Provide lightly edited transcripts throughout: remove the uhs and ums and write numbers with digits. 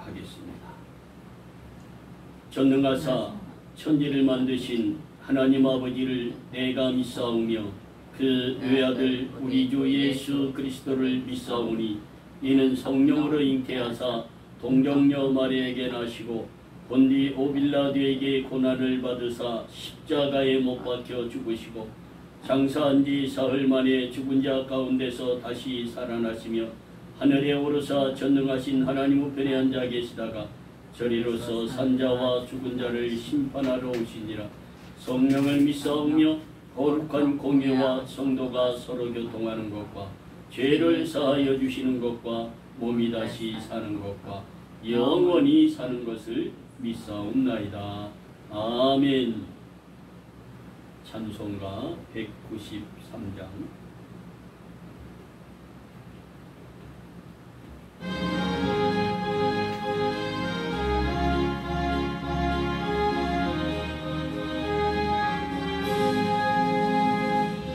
하겠습니다. 전능하사 천지를 만드신 하나님 아버지를 내가 믿사오며 그 외아들 우리 주 예수 그리스도를 믿사오니 이는 성령으로 잉태하사 동정녀 마리아에게 나시고 본디 오빌라드에게 고난을 받으사 십자가에 못 박혀 죽으시고 장사한 지 사흘 만에 죽은 자 가운데서 다시 살아나시며 하늘에 오르사 전능하신 하나님 우편에 앉아 계시다가 저리로서 산자와 죽은 자를 심판하러 오시니라. 성령을 믿사오며 거룩한 공예와 성도가 서로 교통하는 것과 죄를 사하여 주시는 것과 몸이 다시 사는 것과 영원히 사는 것을 믿사옵나이다. 아멘. 찬송가 193장.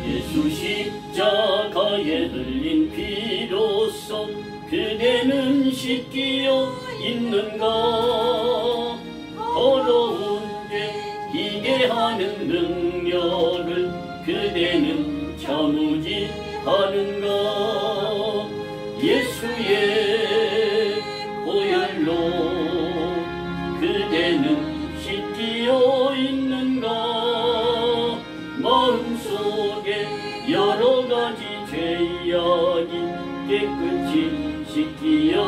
예수 십자가에 흘린 피로써 그대는 씻기어 있는가. 더러운 죄 희게 하는 능력을 그대는 참으지 하는가. 예수의 보혈로 그대는 씻기어 있는가. 마음속에 여러가지 죄악이 깨끗이 씻기어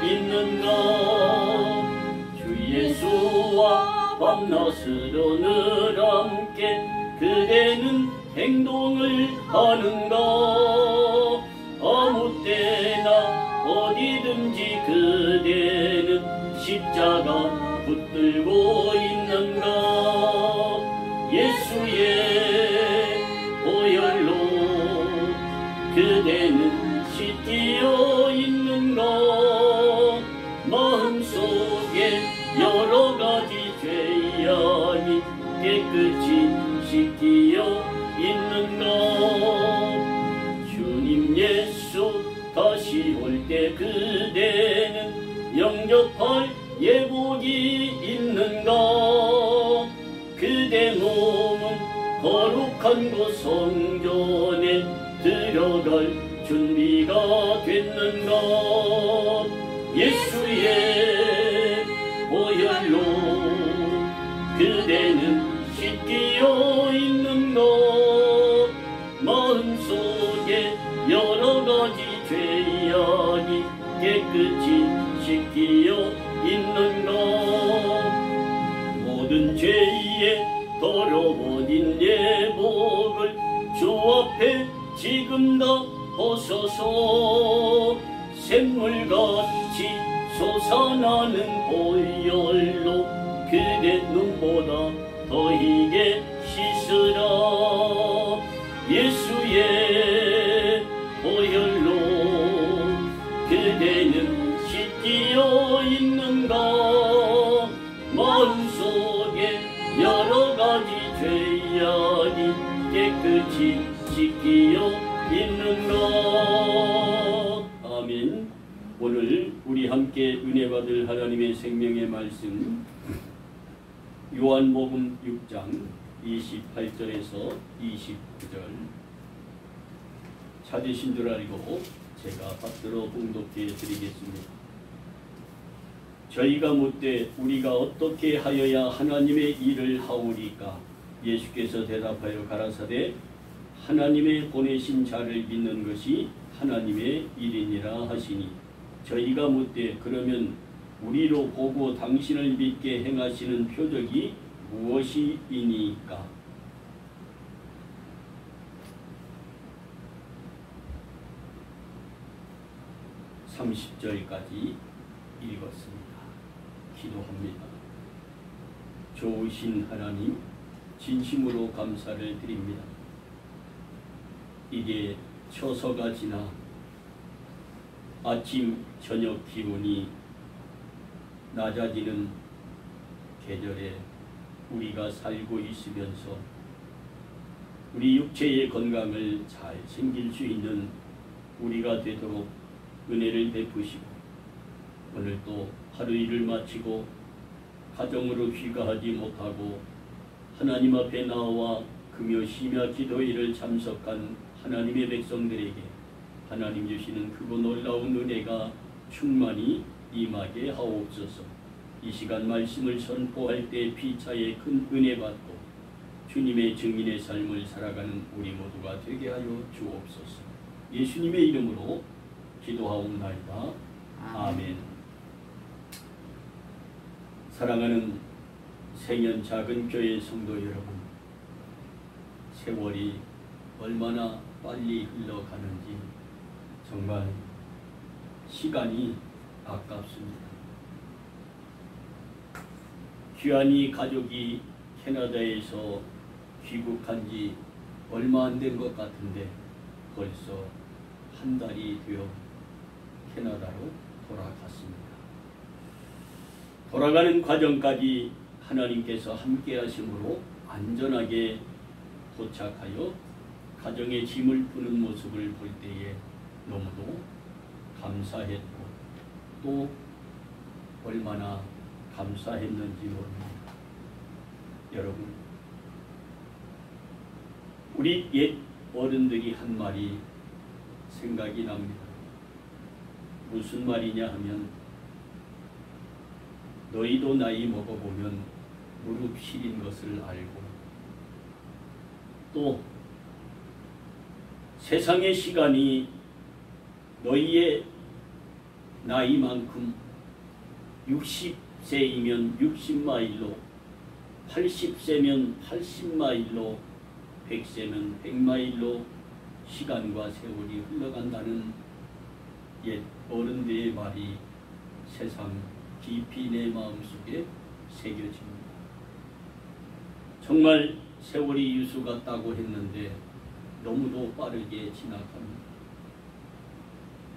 있는가. 주 예수와 밤낮으로 늘 함께 그대는 행동을 하는가. 아무 때나 어디든지 그대는 십자가 붙들고 있는가. 예수의 보혈로 그대는 씻기어 있는가. 마음속에 여러가지 죄악이 깨끗이 씻기어 있는가. 주님 예수 다시 올 때 그대는 영접할 예복이 있는가. 그대 몸은 거룩한 곳 성전에 들어갈 준비가 됐는가. 예수의 보혈로 그대는 씻기어 있는가. 마음속에 여러가지 죄악이 깨끗이 씻기어 있는가. 모든 죄의 더러워진 예복을 주 앞에 지금 다 벗어서 샘물같이 솟아나는 보혈로 그대 눈보다 더 희게 씻으라. 예수의 보혈로 그대는 씻기어 있는가. 마음속에 여러가지 죄악이 깨끗이 씻기어 있는가. 아멘. 오늘 우리 함께 은혜 받을 하나님의 생명의 말씀 요한복음 6장 28절에서 29절 찾으신 줄 알고 제가 받들어 봉독해 드리겠습니다. 저희가 묻되 우리가 어떻게 하여야 하나님의 일을 하오리까? 예수께서 대답하여 가라사대 하나님의 보내신 자를 믿는 것이 하나님의 일이니라 하시니 저희가 묻되 그러면 우리로 보고 당신을 믿게 행하시는 표적이 무엇이니까? 30절까지 읽었습니다. 기도합니다. 좋으신 하나님, 진심으로 감사를 드립니다. 이게 처서가 지나 아침 저녁 기온이 낮아지는 계절에 우리가 살고 있으면서 우리 육체의 건강을 잘 챙길 수 있는 우리가 되도록 은혜를 베푸시고 오늘 또 하루 일을 마치고 가정으로 귀가하지 못하고 하나님 앞에 나와 금요 심야 기도회를 참석한 하나님의 백성들에게 하나님 주시는 크고 놀라운 은혜가 충만히 임하게 하옵소서. 이 시간 말씀을 선포할 때 피차에 큰 은혜 받고 주님의 증인의 삶을 살아가는 우리 모두가 되게 하여 주옵소서. 예수님의 이름으로 기도하옵나이다. 아멘. 사랑하는 생연 작은 교회 성도 여러분, 세월이 얼마나 빨리 흘러가는지 정말 시간이 아깝습니다. 귀환이 가족이 캐나다에서 귀국한 지 얼마 안 된 것 같은데 벌써 한 달이 되어 캐나다로 돌아갔습니다. 돌아가는 과정까지 하나님께서 함께 하심으로 안전하게 도착하여 가정의 짐을 푸는 모습을 볼 때에 너무도 감사했고 또 얼마나 감사했는지 모릅니다. 여러분, 우리 옛 어른들이 한 말이 생각이 납니다. 무슨 말이냐 하면 너희도 나이 먹어보면 무릎 시린 것을 알고 또 세상의 시간이 너희의 나이만큼 60세이면 60마일로 80세면 80마일로 100세면 100마일로 시간과 세월이 흘러간다는 옛 어른들의 말이 세상 깊이 내 마음속에 새겨집니다. 정말 세월이 유수 같다고 했는데 너무도 빠르게 지나갑니다.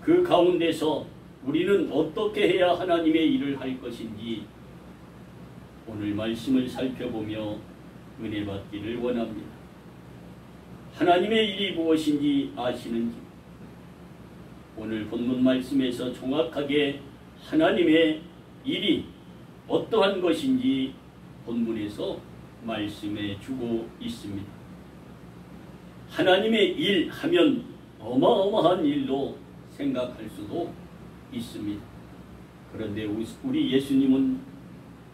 그 가운데서 우리는 어떻게 해야 하나님의 일을 할 것인지 오늘 말씀을 살펴보며 은혜 받기를 원합니다. 하나님의 일이 무엇인지 아시는지 오늘 본문 말씀에서 정확하게 하나님의 일이 어떠한 것인지 본문에서 말씀해 주고 있습니다. 하나님의 일 하면 어마어마한 일로 생각할 수도 있습니다. 그런데 우리 예수님은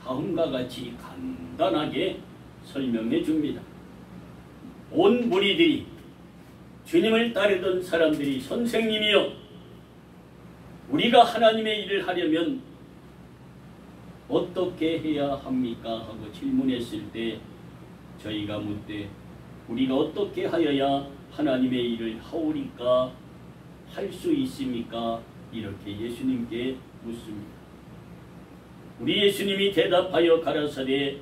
다음과 같이 간단하게 설명해 줍니다. 온 무리들이 주님을 따르던 사람들이 선생님이여 우리가 하나님의 일을 하려면 어떻게 해야 합니까? 하고 질문했을 때 저희가 묻되 우리가 어떻게 하여야 하나님의 일을 하오리까? 할 수 있습니까? 이렇게 예수님께 묻습니다. 우리 예수님이 대답하여 가라사대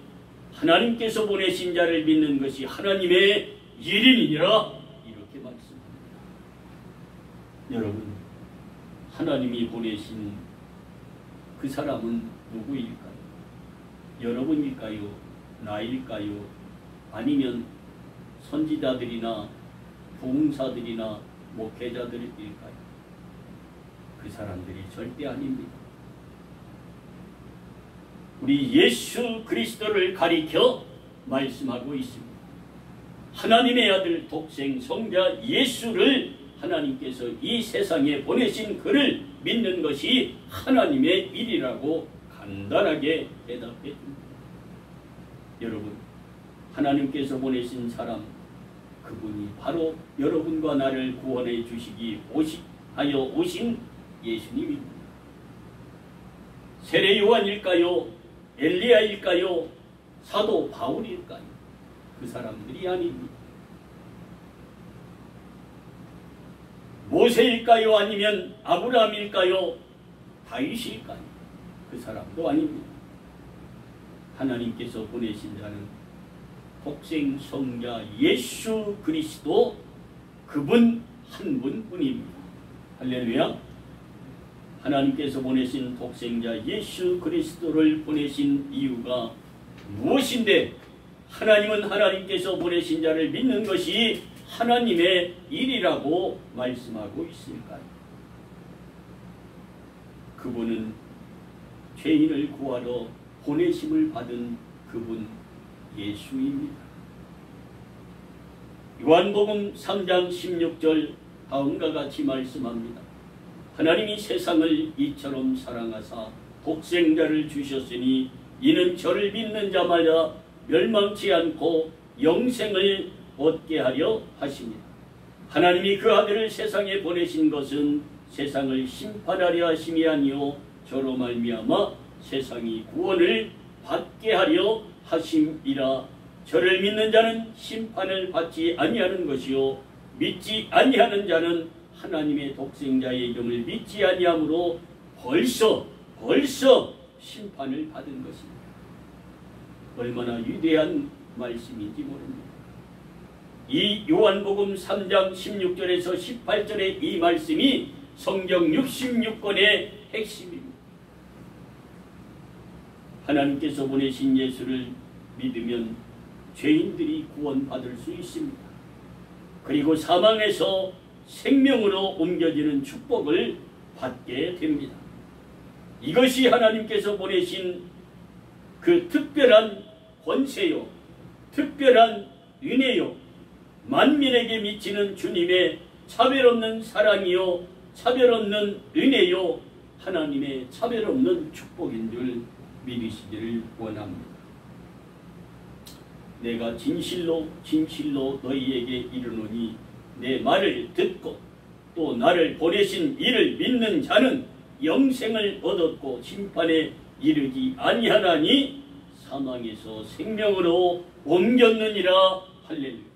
하나님께서 보내신 자를 믿는 것이 하나님의 일이니라 이렇게 말씀합니다. 여러분, 하나님이 보내신 그 사람은 누구일까요? 여러분일까요? 나일까요? 아니면 선지자들이나 부흥사들이나 목회자들일까요? 그 사람들이 절대 아닙니다. 우리 예수 그리스도를 가리켜 말씀하고 있습니다. 하나님의 아들 독생 성자 예수를 하나님께서 이 세상에 보내신 그를 믿는 것이 하나님의 일이라고 간단하게 대답해 줍니다. 여러분, 하나님께서 보내신 사람 그분이 바로 여러분과 나를 구원해 주시기 하여 오신 예수님입니다. 세례 요한일까요? 엘리야일까요? 사도 바울일까요? 그 사람들이 아닙니다. 모세일까요? 아니면 아브라함일까요? 다윗일까요? 그 사람도 아닙니다. 하나님께서 보내신 자는 독생 성자 예수 그리스도 그분 한 분뿐입니다. 할렐루야. 하나님께서 보내신 독생자 예수 그리스도를 보내신 이유가 무엇인데 하나님은 하나님께서 보내신 자를 믿는 것이 하나님의 일이라고 말씀하고 있을까요? 그분은 죄인을 구하러 보내심을 받은 그분 예수입니다. 요한복음 3장 16절 다음과 같이 말씀합니다. 하나님이 세상을 이처럼 사랑하사 독생자를 주셨으니 이는 저를 믿는 자마다 멸망치 않고 영생을 얻게 하려 하십니다. 하나님이 그 아들을 세상에 보내신 것은 세상을 심판하려 하심이 아니요 저로 말미암아 세상이 구원을 받게 하려 하심이라. 저를 믿는 자는 심판을 받지 아니하는 것이요 믿지 아니하는 자는 하나님의 독생자의 이름을 믿지 아니하므로 벌써 심판을 받은 것입니다. 얼마나 위대한 말씀인지 모릅니다. 이 요한복음 3장 16절에서 18절의 이 말씀이 성경 66권의 핵심입니다. 하나님께서 보내신 예수를 믿으면 죄인들이 구원받을 수 있습니다. 그리고 사망에서 생명으로 옮겨지는 축복을 받게 됩니다. 이것이 하나님께서 보내신 그 특별한 권세요, 특별한 은혜요, 만민에게 미치는 주님의 차별없는 사랑이요, 차별없는 은혜요, 하나님의 차별없는 축복인 줄 믿으시기를 원합니다. 내가 진실로 너희에게 이르노니 내 말을 듣고 또 나를 보내신 이를 믿는 자는 영생을 얻었고 심판에 이르지 아니하나니 사망에서 생명으로 옮겼느니라. 할렐루야.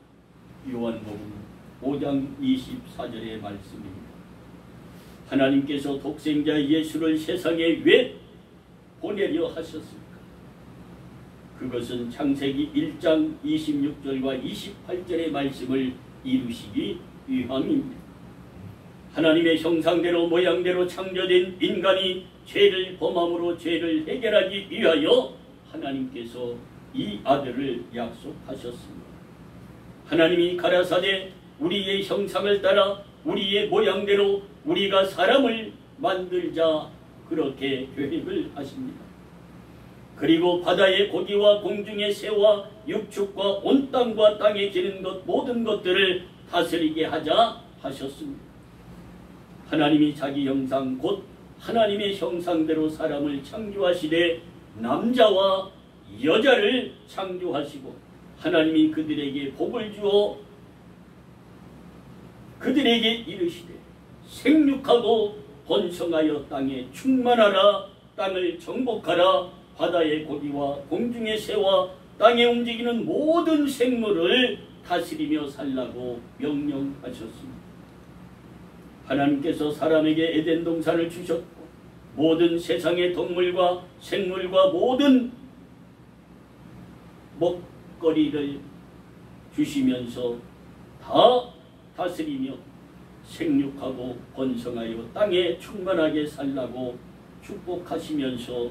요한복음 5장 24절의 말씀입니다. 하나님께서 독생자 예수를 세상에 왜 보내려 하셨습니까? 그것은 창세기 1장 26절과 28절의 말씀을 이루시기 위함입니다. 하나님의 형상대로 모양대로 창조된 인간이 죄를 범함으로 죄를 해결하기 위하여 하나님께서 이 아들을 약속하셨습니다. 하나님이 가라사대 우리의 형상을 따라 우리의 모양대로 우리가 사람을 만들자 그렇게 계획을 하십니다. 그리고 바다의 고기와 공중의 새와 육축과 온 땅과 땅에 기는 것 모든 것들을 다스리게 하자 하셨습니다. 하나님이 자기 형상 곧 하나님의 형상대로 사람을 창조하시되 남자와 여자를 창조하시고 하나님이 그들에게 복을 주어 그들에게 이르시되 생육하고 번성하여 땅에 충만하라. 땅을 정복하라. 바다의 고기와 공중의 새와 땅에 움직이는 모든 생물을 다스리며 살라고 명령하셨습니다. 하나님께서 사람에게 에덴 동산을 주셨고 모든 세상의 동물과 생물과 모든 먹거리를 주시면서 다 다스리며 생육하고 번성하여 땅에 충만하게 살라고 축복하시면서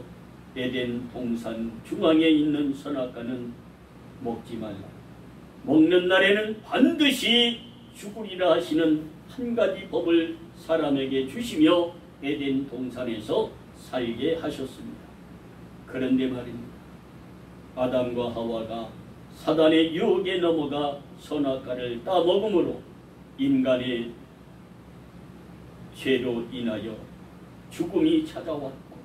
에덴 동산 중앙에 있는 선악과는 먹지 말라. 먹는 날에는 반드시 죽으리라 하시는 한 가지 법을 사람에게 주시며 에덴 동산에서 살게 하셨습니다. 그런데 말입니다. 아담과 하와가 사단의 유혹에 넘어가 선악과를 따먹음으로 인간의 죄로 인하여 죽음이 찾아왔고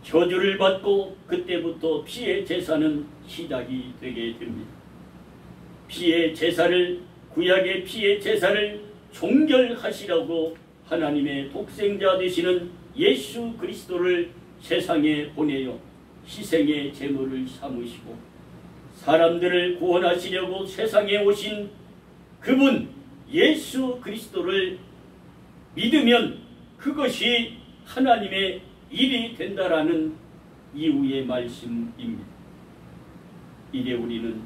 저주를 받고 그때부터 피의 제사는 시작이 되게 됩니다. 피의 제사를 구약의 피의 제사를 종결하시라고 하나님의 독생자 되시는 예수 그리스도를 세상에 보내어 희생의 제물을 삼으시고 사람들을 구원하시려고 세상에 오신 그분 예수 그리스도를 믿으면 그것이 하나님의 일이 된다라는 이후의 말씀입니다. 이제 우리는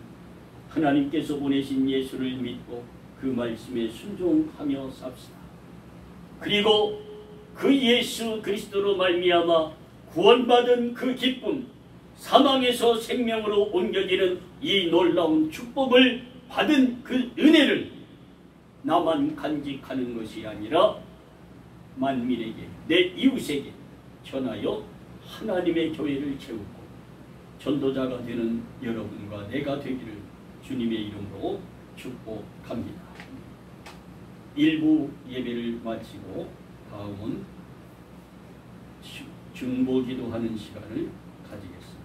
하나님께서 보내신 예수를 믿고 그 말씀에 순종하며 삽시다. 그리고 그 예수 그리스도로 말미암아 구원받은 그 기쁨, 사망에서 생명으로 옮겨지는 이 놀라운 축복을 받은 그 은혜를 나만 간직하는 것이 아니라 만민에게 내 이웃에게 전하여 하나님의 교회를 채우고 전도자가 되는 여러분과 내가 되기를 주님의 이름으로 축복합니다. 일부 예배를 마치고 다음은 중보 기도하는 시간을 가지겠습니다.